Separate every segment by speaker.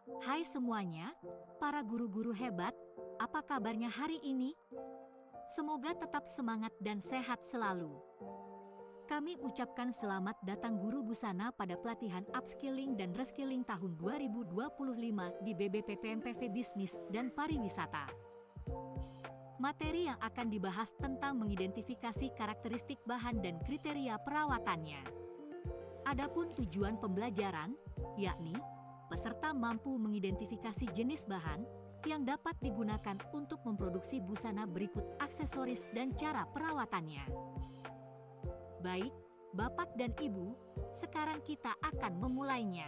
Speaker 1: Hai semuanya, para guru-guru hebat, apa kabarnya hari ini? Semoga tetap semangat dan sehat selalu. Kami ucapkan selamat datang guru busana pada pelatihan upskilling dan reskilling tahun 2025 di BBPPMPV Bisnis dan Pariwisata. Materi yang akan dibahas tentang mengidentifikasi karakteristik bahan dan kriteria perawatannya. Adapun tujuan pembelajaran, yakni peserta mampu mengidentifikasi jenis bahan yang dapat digunakan untuk memproduksi busana berikut aksesoris dan cara perawatannya. Baik, Bapak dan Ibu, sekarang kita akan memulainya.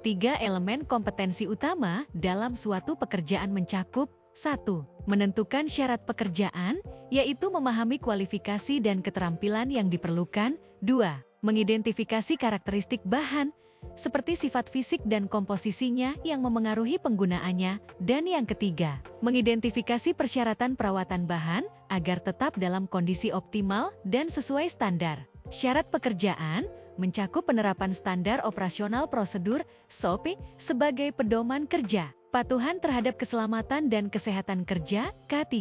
Speaker 2: 3 elemen kompetensi utama dalam suatu pekerjaan mencakup 1. Menentukan syarat pekerjaan, yaitu memahami kualifikasi dan keterampilan yang diperlukan. 2. Mengidentifikasi karakteristik bahan, seperti sifat fisik dan komposisinya yang memengaruhi penggunaannya. Dan yang ketiga, mengidentifikasi persyaratan perawatan bahan agar tetap dalam kondisi optimal dan sesuai standar. Syarat pekerjaan mencakup penerapan standar operasional prosedur (SOP) sebagai pedoman kerja, patuhan terhadap keselamatan dan kesehatan kerja. K3.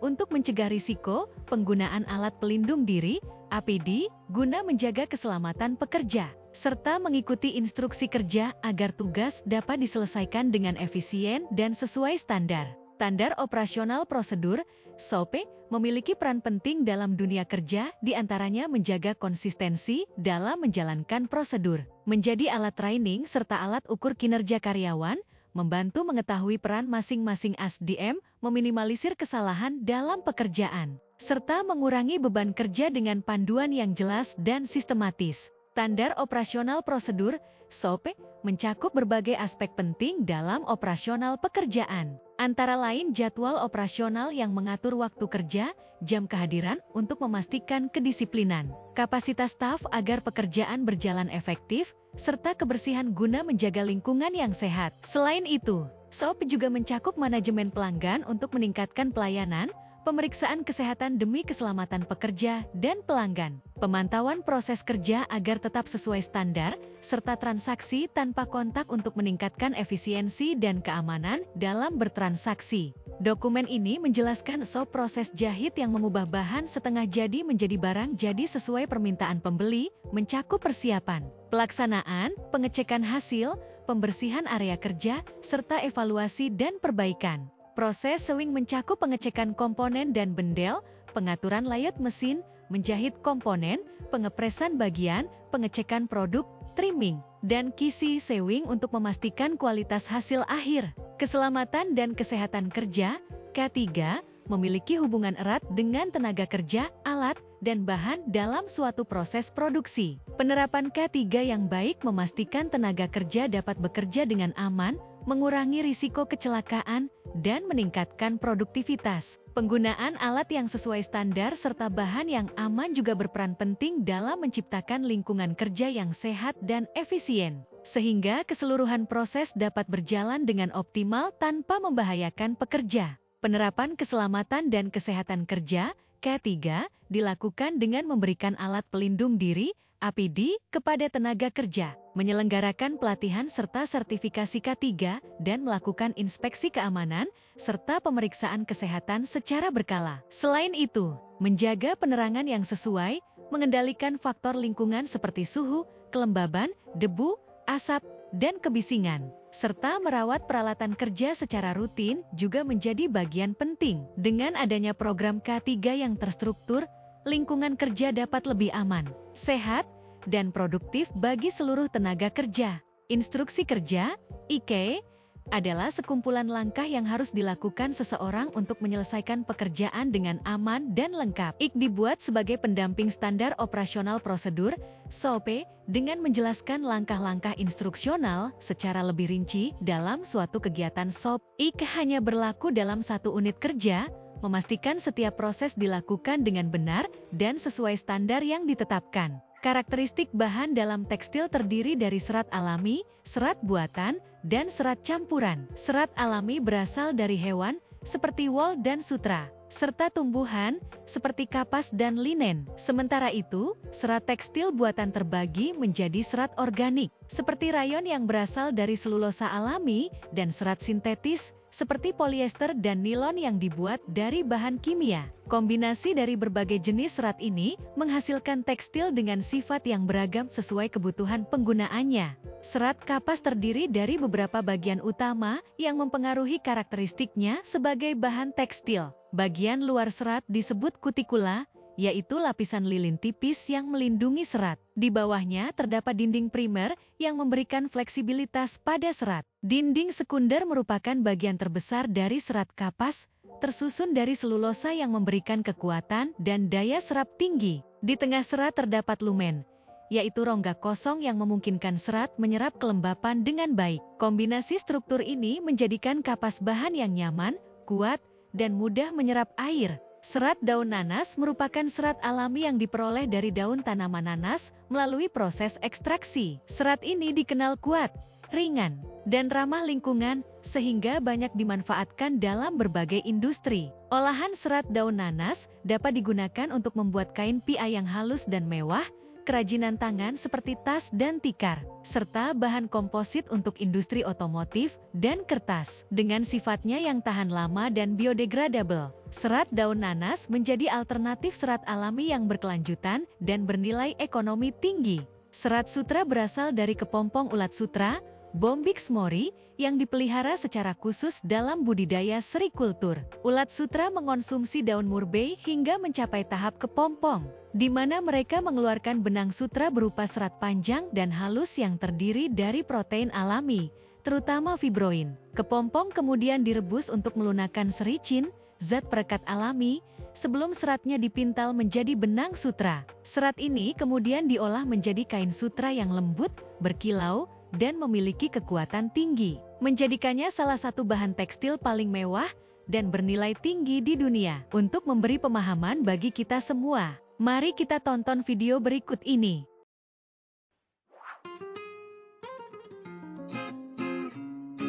Speaker 2: Untuk mencegah risiko, penggunaan alat pelindung diri (APD) guna menjaga keselamatan pekerja, serta mengikuti instruksi kerja agar tugas dapat diselesaikan dengan efisien dan sesuai standar. Standar operasional prosedur (SOP) memiliki peran penting dalam dunia kerja, diantaranya menjaga konsistensi dalam menjalankan prosedur, menjadi alat training serta alat ukur kinerja karyawan, membantu mengetahui peran masing-masing SDM, meminimalisir kesalahan dalam pekerjaan, serta mengurangi beban kerja dengan panduan yang jelas dan sistematis. Standar operasional prosedur (SOP) mencakup berbagai aspek penting dalam operasional pekerjaan, antara lain jadwal operasional yang mengatur waktu kerja, jam kehadiran untuk memastikan kedisiplinan, kapasitas staf agar pekerjaan berjalan efektif, serta kebersihan guna menjaga lingkungan yang sehat. Selain itu, SOP juga mencakup manajemen pelanggan untuk meningkatkan pelayanan, pemeriksaan kesehatan demi keselamatan pekerja dan pelanggan, pemantauan proses kerja agar tetap sesuai standar, serta transaksi tanpa kontak untuk meningkatkan efisiensi dan keamanan dalam bertransaksi. Dokumen ini menjelaskan SOP proses jahit yang mengubah bahan setengah jadi menjadi barang jadi sesuai permintaan pembeli, mencakup persiapan, pelaksanaan, pengecekan hasil, pembersihan area kerja, serta evaluasi dan perbaikan. Proses sewing mencakup pengecekan komponen dan bendel, pengaturan layar mesin, menjahit komponen, pengepresan bagian, pengecekan produk, trimming, dan kisi sewing untuk memastikan kualitas hasil akhir. Keselamatan dan kesehatan kerja. K3. Memiliki hubungan erat dengan tenaga kerja, alat, dan bahan dalam suatu proses produksi. Penerapan K3 yang baik memastikan tenaga kerja dapat bekerja dengan aman, mengurangi risiko kecelakaan, dan meningkatkan produktivitas. Penggunaan alat yang sesuai standar serta bahan yang aman juga berperan penting dalam menciptakan lingkungan kerja yang sehat dan efisien, sehingga keseluruhan proses dapat berjalan dengan optimal tanpa membahayakan pekerja. Penerapan keselamatan dan kesehatan kerja K3 dilakukan dengan memberikan alat pelindung diri (APD) kepada tenaga kerja, menyelenggarakan pelatihan serta sertifikasi K3, dan melakukan inspeksi keamanan serta pemeriksaan kesehatan secara berkala. Selain itu, menjaga penerangan yang sesuai, mengendalikan faktor lingkungan seperti suhu, kelembaban, debu, asap, dan kebisingan, serta merawat peralatan kerja secara rutin juga menjadi bagian penting. Dengan adanya program K3 yang terstruktur, lingkungan kerja dapat lebih aman, sehat, dan produktif bagi seluruh tenaga kerja. Instruksi kerja, IK, adalah sekumpulan langkah yang harus dilakukan seseorang untuk menyelesaikan pekerjaan dengan aman dan lengkap. IK dibuat sebagai pendamping standar operasional prosedur, SOP, dengan menjelaskan langkah-langkah instruksional secara lebih rinci dalam suatu kegiatan SOP. IK hanya berlaku dalam satu unit kerja, memastikan setiap proses dilakukan dengan benar dan sesuai standar yang ditetapkan. Karakteristik bahan dalam tekstil terdiri dari serat alami, serat buatan, dan serat campuran. Serat alami berasal dari hewan, seperti wol dan sutra. serta tumbuhan, seperti kapas dan linen. Sementara itu, serat tekstil buatan terbagi menjadi serat organik, seperti rayon yang berasal dari selulosa alami, dan serat sintetis, seperti polyester dan nilon yang dibuat dari bahan kimia. Kombinasi dari berbagai jenis serat ini menghasilkan tekstil dengan sifat yang beragam sesuai kebutuhan penggunaannya. Serat kapas terdiri dari beberapa bagian utama yang mempengaruhi karakteristiknya sebagai bahan tekstil. Bagian luar serat disebut kutikula, yaitu lapisan lilin tipis yang melindungi serat. Di bawahnya terdapat dinding primer yang memberikan fleksibilitas pada serat. Dinding sekunder merupakan bagian terbesar dari serat kapas, tersusun dari selulosa yang memberikan kekuatan dan daya serap tinggi. Di tengah serat terdapat lumen, yaitu rongga kosong yang memungkinkan serat menyerap kelembapan dengan baik. Kombinasi struktur ini menjadikan kapas bahan yang nyaman, kuat, dan mudah menyerap air. Serat daun nanas merupakan serat alami yang diperoleh dari daun tanaman nanas melalui proses ekstraksi. Serat ini dikenal kuat, ringan, dan ramah lingkungan, sehingga banyak dimanfaatkan dalam berbagai industri. Olahan serat daun nanas dapat digunakan untuk membuat kain pia yang halus dan mewah, kerajinan tangan seperti tas dan tikar, serta bahan komposit untuk industri otomotif dan kertas. Dengan sifatnya yang tahan lama dan biodegradable, serat daun nanas menjadi alternatif serat alami yang berkelanjutan dan bernilai ekonomi tinggi. Serat sutra berasal dari kepompong ulat sutra, Bombyx mori, yang dipelihara secara khusus dalam budidaya serikultur. Ulat sutra mengonsumsi daun murbei hingga mencapai tahap kepompong, di mana mereka mengeluarkan benang sutra berupa serat panjang dan halus yang terdiri dari protein alami, terutama fibroin. Kepompong kemudian direbus untuk melunakkan sericin, zat perekat alami, sebelum seratnya dipintal menjadi benang sutra. Serat ini kemudian diolah menjadi kain sutra yang lembut, berkilau, dan memiliki kekuatan tinggi, menjadikannya salah satu bahan tekstil paling mewah dan bernilai tinggi di dunia. Untuk memberi pemahaman bagi kita semua, mari kita tonton video berikut ini.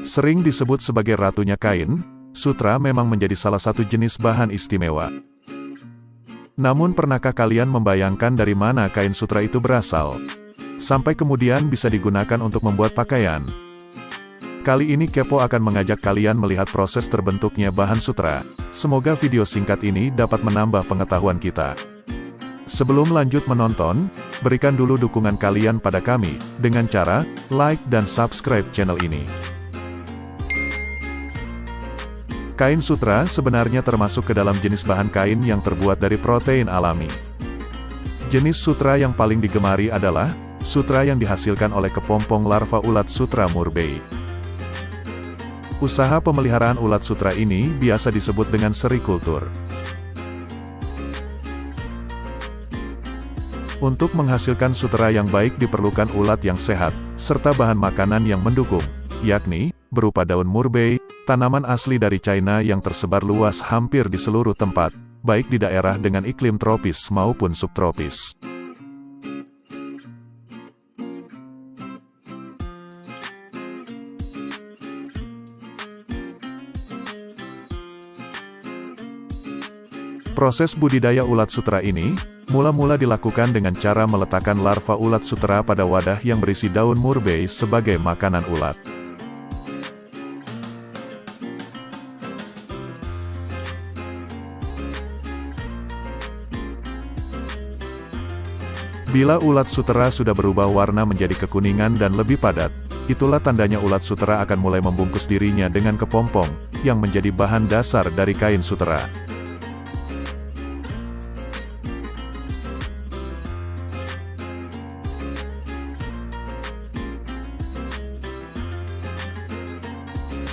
Speaker 3: Sering disebut sebagai ratunya kain, sutra memang menjadi salah satu jenis bahan istimewa. Namun pernahkah kalian membayangkan dari mana kain sutra itu berasal? Sampai kemudian bisa digunakan untuk membuat pakaian. Kali ini Kepo akan mengajak kalian melihat proses terbentuknya bahan sutra. Semoga video singkat ini dapat menambah pengetahuan kita. Sebelum lanjut menonton, berikan dulu dukungan kalian pada kami, dengan cara like dan subscribe channel ini. Kain sutra sebenarnya termasuk ke dalam jenis bahan kain yang terbuat dari protein alami. Jenis sutra yang paling digemari adalah sutra yang dihasilkan oleh kepompong larva ulat sutra murbei. Usaha pemeliharaan ulat sutra ini biasa disebut dengan serikultur. Untuk menghasilkan sutra yang baik diperlukan ulat yang sehat, serta bahan makanan yang mendukung, yakni berupa daun murbei, tanaman asli dari China yang tersebar luas hampir di seluruh tempat, baik di daerah dengan iklim tropis maupun subtropis. Proses budidaya ulat sutra ini, mula-mula dilakukan dengan cara meletakkan larva ulat sutra pada wadah yang berisi daun murbei sebagai makanan ulat. Bila ulat sutra sudah berubah warna menjadi kekuningan dan lebih padat, itulah tandanya ulat sutra akan mulai membungkus dirinya dengan kepompong, yang menjadi bahan dasar dari kain sutra.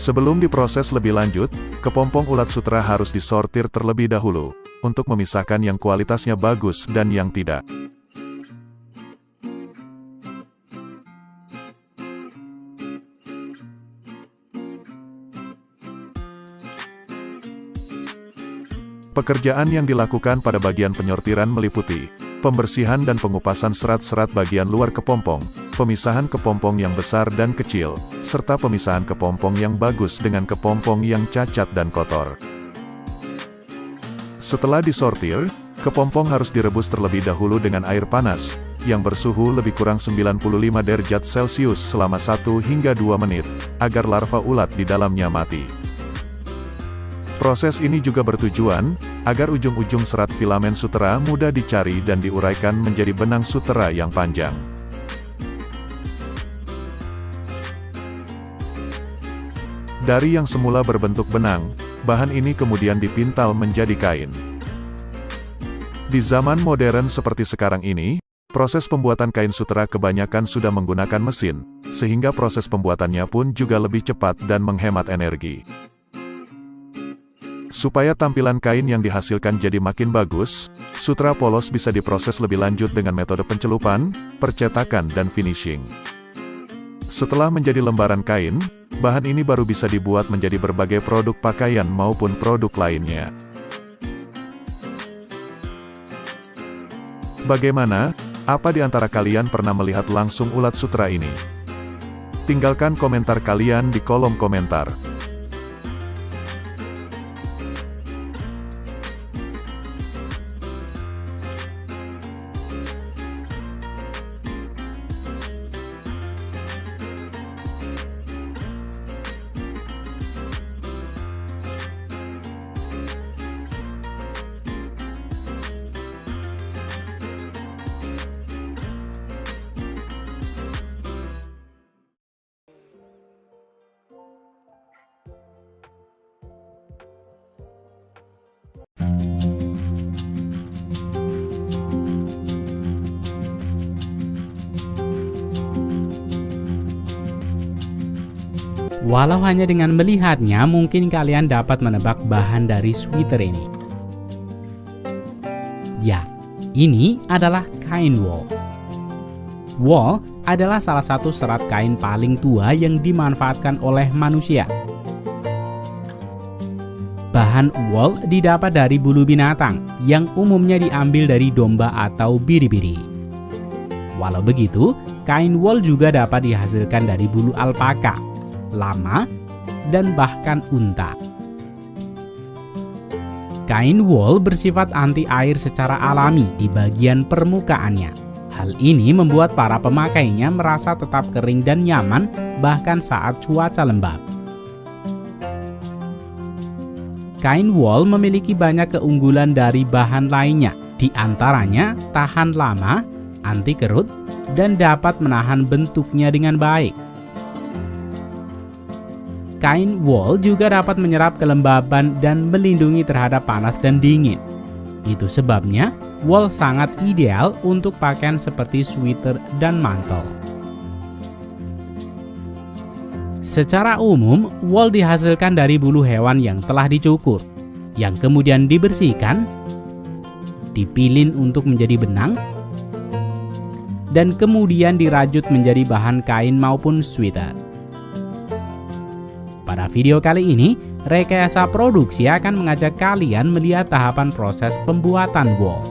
Speaker 3: Sebelum diproses lebih lanjut, kepompong ulat sutra harus disortir terlebih dahulu, untuk memisahkan yang kualitasnya bagus dan yang tidak. Pekerjaan yang dilakukan pada bagian penyortiran meliputi pembersihan dan pengupasan serat-serat bagian luar kepompong, pemisahan kepompong yang besar dan kecil, serta pemisahan kepompong yang bagus dengan kepompong yang cacat dan kotor. Setelah disortir, kepompong harus direbus terlebih dahulu dengan air panas, yang bersuhu lebih kurang 95 derajat Celcius selama 1 hingga 2 menit, agar larva ulat di dalamnya mati. Proses ini juga bertujuan, agar ujung-ujung serat filamen sutera mudah dicari dan diuraikan menjadi benang sutera yang panjang. Dari yang semula berbentuk benang, bahan ini kemudian dipintal menjadi kain. Di zaman modern seperti sekarang ini, proses pembuatan kain sutera kebanyakan sudah menggunakan mesin, sehingga proses pembuatannya pun juga lebih cepat dan menghemat energi. Supaya tampilan kain yang dihasilkan jadi makin bagus, sutera polos bisa diproses lebih lanjut dengan metode pencelupan, percetakan dan finishing. Setelah menjadi lembaran kain, bahan ini baru bisa dibuat menjadi berbagai produk pakaian maupun produk lainnya. Bagaimana? Apa di antara kalian pernah melihat langsung ulat sutera ini? Tinggalkan komentar kalian di kolom komentar.
Speaker 4: Walau hanya dengan melihatnya, mungkin kalian dapat menebak bahan dari sweater ini. Ya, ini adalah kain wool. Wool adalah salah satu serat kain paling tua yang dimanfaatkan oleh manusia. Bahan wool didapat dari bulu binatang, yang umumnya diambil dari domba atau biri-biri. Walau begitu, kain wool juga dapat dihasilkan dari bulu alpaka, lama, dan bahkan unta. Kain wool bersifat anti air secara alami di bagian permukaannya. Hal ini membuat para pemakainya merasa tetap kering dan nyaman bahkan saat cuaca lembab. Kain wool memiliki banyak keunggulan dari bahan lainnya, di antaranya tahan lama, anti kerut, dan dapat menahan bentuknya dengan baik. Kain wool juga dapat menyerap kelembaban dan melindungi terhadap panas dan dingin. Itu sebabnya wool sangat ideal untuk pakaian seperti sweater dan mantel. Secara umum, wool dihasilkan dari bulu hewan yang telah dicukur, yang kemudian dibersihkan, dipilin untuk menjadi benang, dan kemudian dirajut menjadi bahan kain maupun sweater. Pada video kali ini, Rekayasa Produksi akan mengajak kalian melihat tahapan proses pembuatan wool.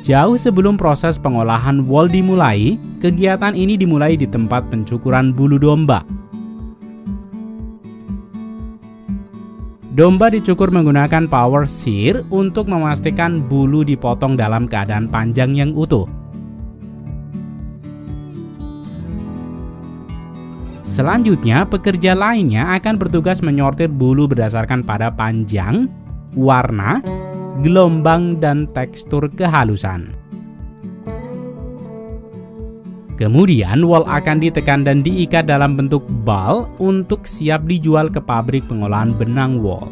Speaker 4: Jauh sebelum proses pengolahan wool dimulai, kegiatan ini dimulai di tempat pencukuran bulu domba. Domba dicukur menggunakan power shear untuk memastikan bulu dipotong dalam keadaan panjang yang utuh. Selanjutnya, pekerja lainnya akan bertugas menyortir bulu berdasarkan pada panjang, warna, gelombang, dan tekstur kehalusan. Kemudian wool akan ditekan dan diikat dalam bentuk bal untuk siap dijual ke pabrik pengolahan benang wool.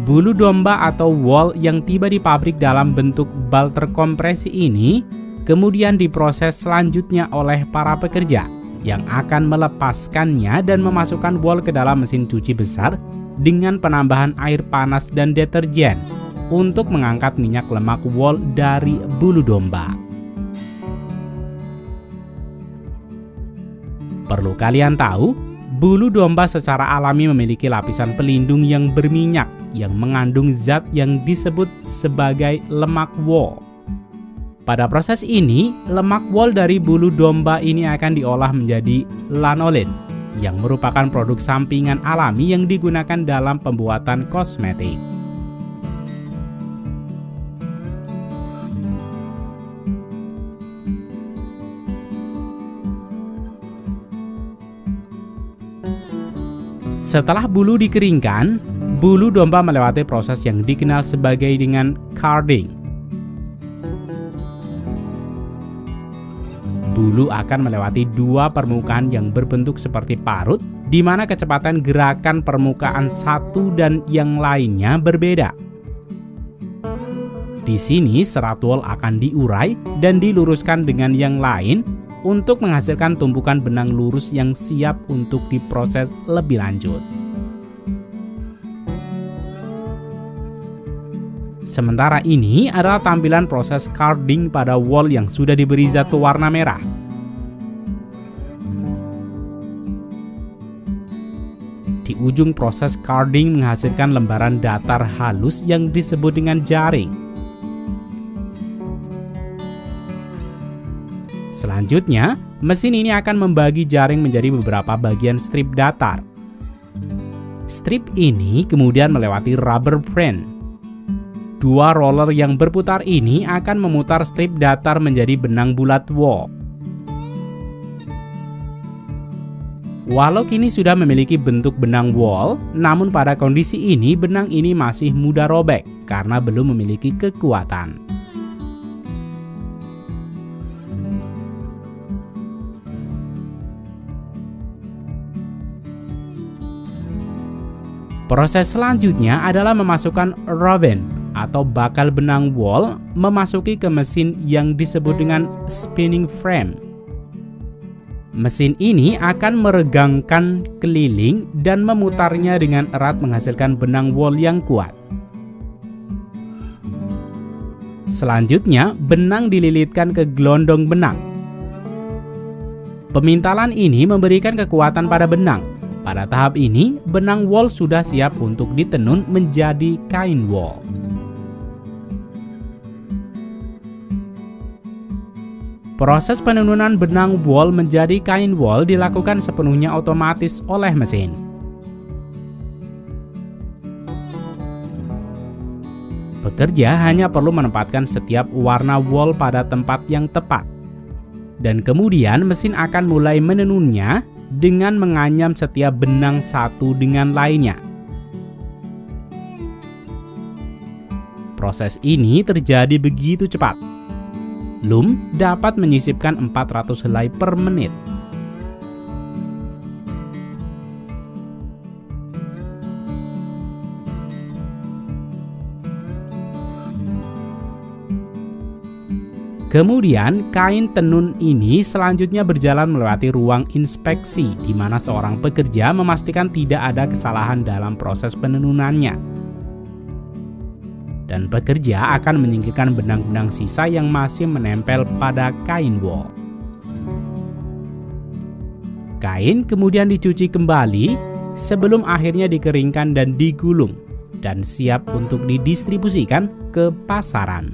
Speaker 4: Bulu domba atau wool yang tiba di pabrik dalam bentuk bal terkompresi ini kemudian diproses selanjutnya oleh para pekerja yang akan melepaskannya dan memasukkan wol ke dalam mesin cuci besar dengan penambahan air panas dan deterjen untuk mengangkat minyak lemak wol dari bulu domba. Perlu kalian tahu, bulu domba secara alami memiliki lapisan pelindung yang berminyak yang mengandung zat yang disebut sebagai lemak wol. Pada proses ini, lemak wol dari bulu domba ini akan diolah menjadi lanolin, yang merupakan produk sampingan alami yang digunakan dalam pembuatan kosmetik. Setelah bulu dikeringkan, bulu domba melewati proses yang dikenal sebagai dengan carding. Bulu akan melewati dua permukaan yang berbentuk seperti parut, di mana kecepatan gerakan permukaan satu dan yang lainnya berbeda. Di sini serat wol akan diurai dan diluruskan dengan yang lain untuk menghasilkan tumpukan benang lurus yang siap untuk diproses lebih lanjut. Sementara ini adalah tampilan proses carding pada wol yang sudah diberi zat pewarna merah. Di ujung proses carding menghasilkan lembaran datar halus yang disebut dengan jaring. Selanjutnya, mesin ini akan membagi jaring menjadi beberapa bagian strip datar. Strip ini kemudian melewati rubber band. Dua roller yang berputar ini akan memutar strip datar menjadi benang bulat wol. Walau kini sudah memiliki bentuk benang wol, namun pada kondisi ini benang ini masih mudah robek karena belum memiliki kekuatan. Proses selanjutnya adalah memasukkan robin atau bakal benang wol memasuki ke mesin yang disebut dengan spinning frame. Mesin ini akan meregangkan keliling dan memutarnya dengan erat menghasilkan benang wol yang kuat. Selanjutnya, benang dililitkan ke gelondong benang. Pemintalan ini memberikan kekuatan pada benang. Pada tahap ini, benang wol sudah siap untuk ditenun menjadi kain wol. Proses penenunan benang wol menjadi kain wol dilakukan sepenuhnya otomatis oleh mesin. Pekerja hanya perlu menempatkan setiap warna wol pada tempat yang tepat. Dan kemudian mesin akan mulai menenunnya dengan menganyam setiap benang satu dengan lainnya. Proses ini terjadi begitu cepat. Loom dapat menyisipkan 400 helai per menit. Kemudian, kain tenun ini selanjutnya berjalan melewati ruang inspeksi, di mana seorang pekerja memastikan tidak ada kesalahan dalam proses penenunannya. Dan pekerja akan menyingkirkan benang-benang sisa yang masih menempel pada kain wol. Kain kemudian dicuci kembali sebelum akhirnya dikeringkan dan digulung, dan siap untuk didistribusikan ke pasaran.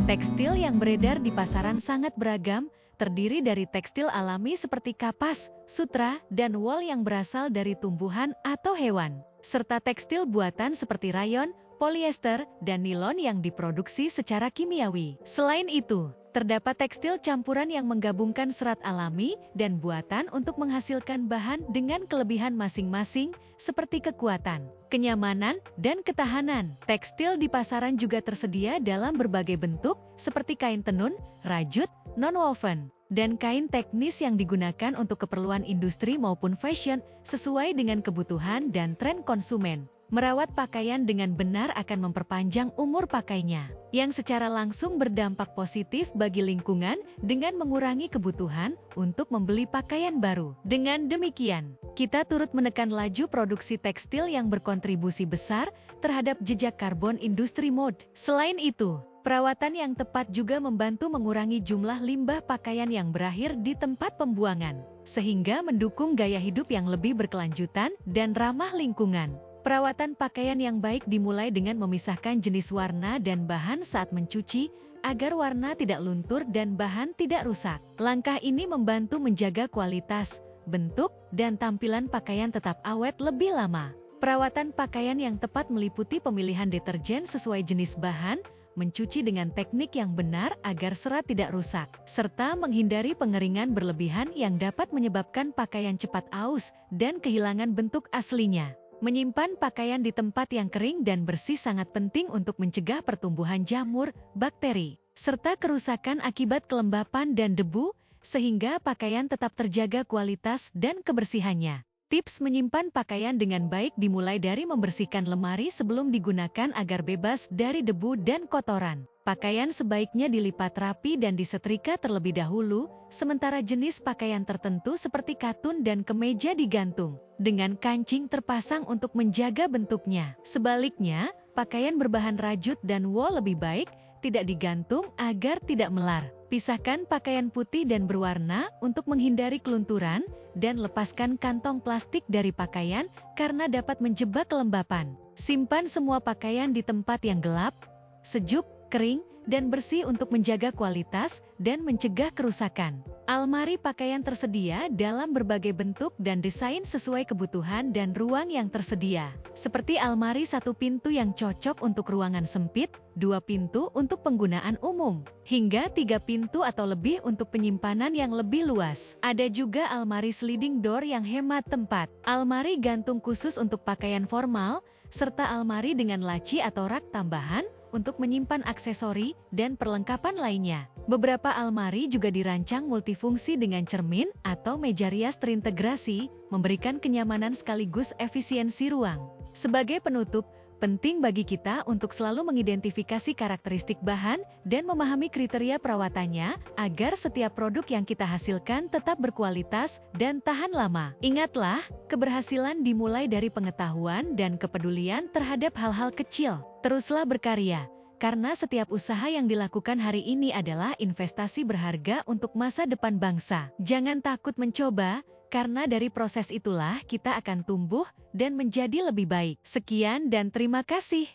Speaker 2: Tekstil yang beredar di pasaran sangat beragam, terdiri dari tekstil alami seperti kapas, sutra, dan wol yang berasal dari tumbuhan atau hewan, serta tekstil buatan seperti rayon, polyester, dan nilon yang diproduksi secara kimiawi. Selain itu, Terdapat tekstil campuran yang menggabungkan serat alami dan buatan untuk menghasilkan bahan dengan kelebihan masing-masing seperti kekuatan, kenyamanan, dan ketahanan. Tekstil di pasaran juga tersedia dalam berbagai bentuk seperti kain tenun, rajut, non-woven, dan kain teknis yang digunakan untuk keperluan industri maupun fashion sesuai dengan kebutuhan dan tren konsumen. Merawat pakaian dengan benar akan memperpanjang umur pakainya, yang secara langsung berdampak positif bagi lingkungan dengan mengurangi kebutuhan untuk membeli pakaian baru. Dengan demikian, kita turut menekan laju produksi tekstil yang berkontribusi besar terhadap jejak karbon industri mode. Selain itu, perawatan yang tepat juga membantu mengurangi jumlah limbah pakaian yang berakhir di tempat pembuangan, sehingga mendukung gaya hidup yang lebih berkelanjutan dan ramah lingkungan. Perawatan pakaian yang baik dimulai dengan memisahkan jenis warna dan bahan saat mencuci, agar warna tidak luntur dan bahan tidak rusak. Langkah ini membantu menjaga kualitas, bentuk, dan tampilan pakaian tetap awet lebih lama. Perawatan pakaian yang tepat meliputi pemilihan deterjen sesuai jenis bahan, mencuci dengan teknik yang benar agar serat tidak rusak, serta menghindari pengeringan berlebihan yang dapat menyebabkan pakaian cepat aus dan kehilangan bentuk aslinya. Menyimpan pakaian di tempat yang kering dan bersih sangat penting untuk mencegah pertumbuhan jamur, bakteri, serta kerusakan akibat kelembapan dan debu, sehingga pakaian tetap terjaga kualitas dan kebersihannya. Tips menyimpan pakaian dengan baik dimulai dari membersihkan lemari sebelum digunakan agar bebas dari debu dan kotoran. Pakaian sebaiknya dilipat rapi dan disetrika terlebih dahulu, sementara jenis pakaian tertentu seperti katun dan kemeja digantung dengan kancing terpasang untuk menjaga bentuknya. Sebaliknya, pakaian berbahan rajut dan wol lebih baik tidak digantung agar tidak melar. Pisahkan pakaian putih dan berwarna untuk menghindari kelunturan dan lepaskan kantong plastik dari pakaian karena dapat menjebak kelembapan. Simpan semua pakaian di tempat yang gelap, sejuk, kering, dan bersih untuk menjaga kualitas dan mencegah kerusakan. Almari pakaian tersedia dalam berbagai bentuk dan desain sesuai kebutuhan dan ruang yang tersedia. Seperti almari satu pintu yang cocok untuk ruangan sempit, 2 pintu untuk penggunaan umum, hingga 3 pintu atau lebih untuk penyimpanan yang lebih luas. Ada juga almari sliding door yang hemat tempat, almari gantung khusus untuk pakaian formal, serta almari dengan laci atau rak tambahan untuk menyimpan aksesori dan perlengkapan lainnya. Beberapa almari juga dirancang multifungsi dengan cermin atau meja rias terintegrasi, memberikan kenyamanan sekaligus efisiensi ruang. Sebagai penutup, penting bagi kita untuk selalu mengidentifikasi karakteristik bahan dan memahami kriteria perawatannya agar setiap produk yang kita hasilkan tetap berkualitas dan tahan lama. Ingatlah, keberhasilan dimulai dari pengetahuan dan kepedulian terhadap hal-hal kecil. Teruslah berkarya, karena setiap usaha yang dilakukan hari ini adalah investasi berharga untuk masa depan bangsa. Jangan takut mencoba, karena dari proses itulah kita akan tumbuh dan menjadi lebih baik. Sekian dan terima kasih.